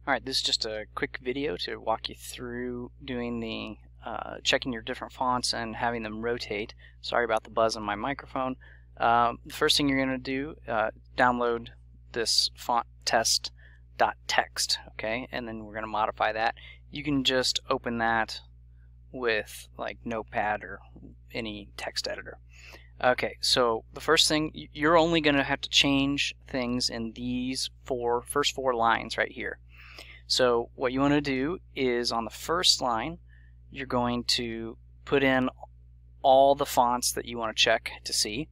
Alright, this is just a quick video to walk you through doing the checking your different fonts and having them rotate. Sorry about the buzz on my microphone. The first thing you're going to do, download this font test.txt, okay, and then we're going to modify that. You can just open that with like Notepad or any text editor. Okay, so the first thing, you're only going to have to change things in these first four lines right here. So what you want to do is on the first line, you're going to put in all the fonts that you want to check to see.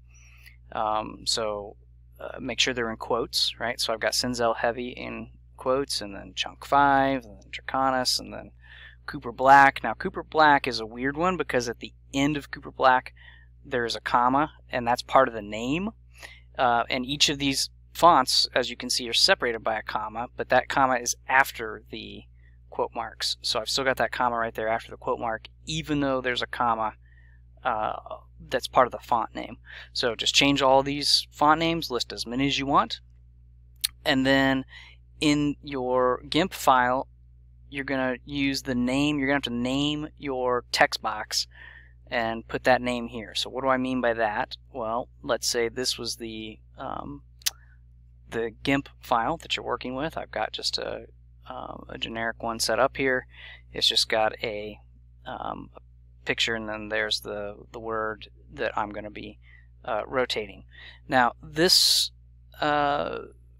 Make sure they're in quotes, right? So I've got Cinzel Heavy in quotes, and then Chunk 5, and then Draconis, and then Cooper Black. Now Cooper Black is a weird one because at the end of Cooper Black there's a comma, and that's part of the name. And each of these fonts, as you can see, are separated by a comma, but that comma is after the quote marks. So I've still got that comma right there after the quote mark, even though there's a comma that's part of the font name. So just change all these font names, list as many as you want, and then in your GIMP file, you're going to use the name. You're going to have to name your text box and put that name here. So what do I mean by that? Well, let's say this was the GIMP file that you're working with. I've got just a generic one set up here. It's just got a picture, and then there's the word that I'm going to be rotating. Now this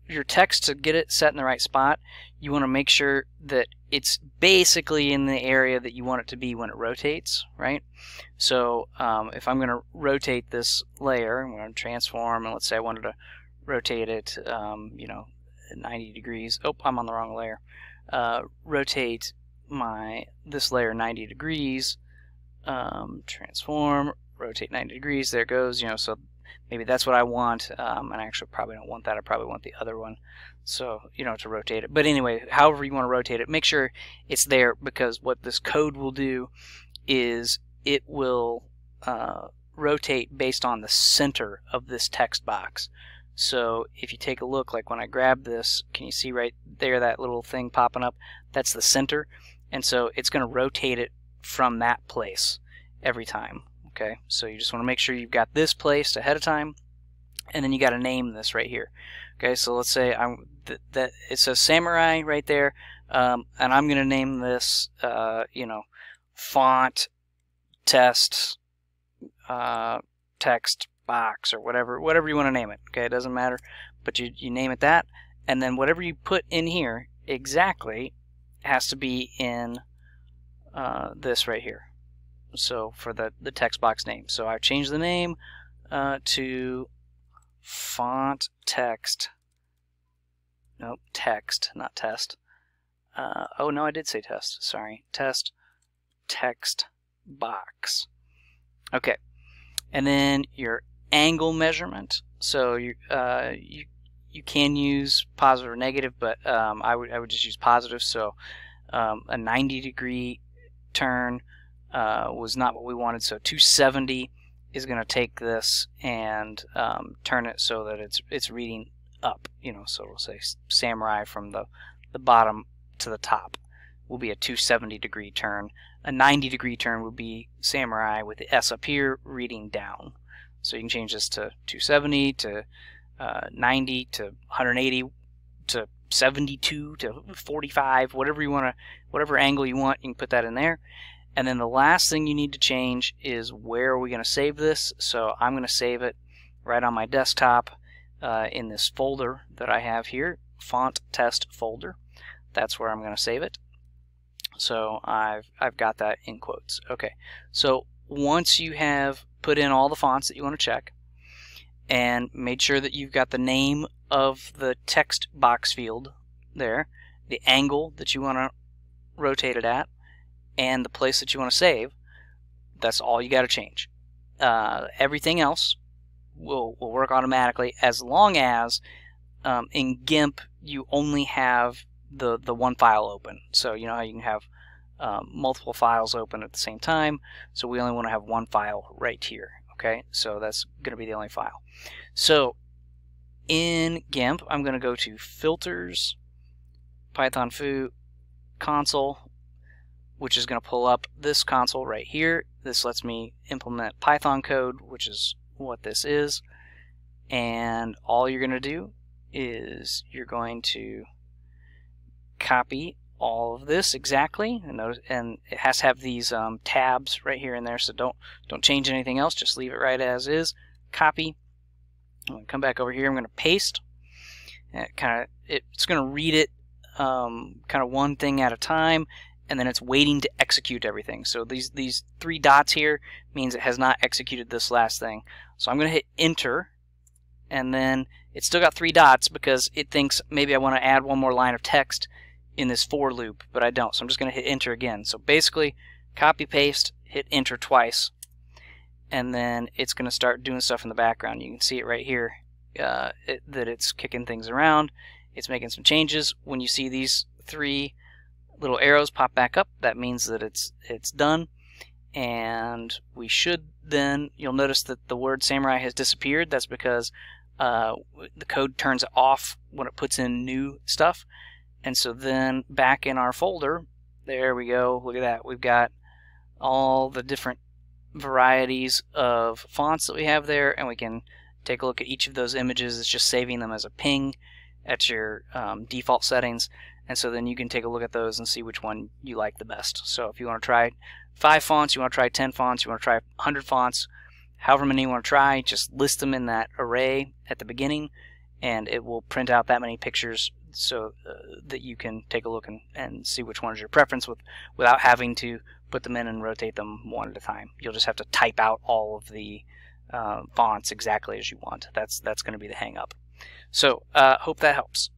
your text, to get it set in the right spot, you want to make sure that it's basically in the area that you want it to be when it rotates, right? So if I'm going to rotate this layer, I'm going to transform, and let's say I wanted to rotate it, 90 degrees. Oh, I'm on the wrong layer. Rotate this layer 90 degrees. Transform, rotate 90 degrees. There it goes. So maybe that's what I want. And I actually probably don't want that. I probably want the other one. So to rotate it. But anyway, however you want to rotate it, make sure it's there, because what this code will do is it will rotate based on the center of this text box. So if you take a look, like when I grab this, can you see right there that little thing popping up? That's the center, and so it's going to rotate it from that place every time. Okay, so you just want to make sure you've got this placed ahead of time, and then you got to name this right here. Okay, so let's say that it says Samurai right there, and I'm going to name this, font test text box, or whatever you want to name it. Okay, it doesn't matter, but you name it that, and then whatever you put in here exactly has to be in this right here. So for the text box name, so I've changed the name to font text. Nope, text, not test. Oh no, I did say test. Sorry, test text box. Okay, and then your angle measurement. So you can use positive or negative, but I would just use positive. So a 90-degree turn was not what we wanted. So 270 is going to take this and turn it so that it's reading up. So we'll say Samurai from the bottom to the top will be a 270-degree turn. A 90-degree turn would be Samurai with the S up here reading down. So you can change this to 270 to 90 to 180 to 72 to 45, whatever angle you want, you can put that in there. And then the last thing you need to change is where are we going to save this. So I'm going to save it right on my desktop in this folder that I have here, font test folder. That's where I'm going to save it. So I've got that in quotes. Okay, so once you have put in all the fonts that you want to check and made sure that you've got the name of the text box field there, the angle that you want to rotate it at, and the place that you want to save, that's all you got to change. Everything else will work automatically, as long as in GIMP you only have the one file open. So you know how you can have multiple files open at the same time, so we only want to have one file right here. Okay, so that's going to be the only file. So in GIMP, I'm going to go to Filters, Python foo console, which is going to pull up this console right here. This lets me implement Python code, which is what this is. And all you're going to do is you're going to copy all of this exactly, and it has to have these tabs right here and there, so don't change anything else, just leave it right as is. Copy. I'm going to come back over here. I'm going to paste. And it's going to read it kind of one thing at a time, and then it's waiting to execute everything. So these 3 dots here means it has not executed this last thing. So I'm going to hit enter, and then it's still got 3 dots because it thinks maybe I want to add one more line of text in this for loop, but I don't. So I'm just going to hit enter again. So basically, copy paste, hit enter twice, and then it's going to start doing stuff in the background. You can see it right here that it's kicking things around. It's making some changes. When you see these 3 little arrows pop back up, that means that it's done. And we should then, you'll notice that the word samurai has disappeared. That's because the code turns off when it puts in new stuff. And so then back in our folder, there we go, look at that. We've got all the different varieties of fonts that we have there, and we can take a look at each of those images. It's just saving them as a ping at your default settings. And so then you can take a look at those and see which one you like the best. So if you want to try 5 fonts, you want to try 10 fonts, you want to try 100 fonts, however many you want to try, just list them in that array at the beginning, and it will print out that many pictures so that you can take a look and see which one is your preference without having to put them in and rotate them one at a time. You'll just have to type out all of the fonts exactly as you want. That's going to be the hang up. So hope that helps.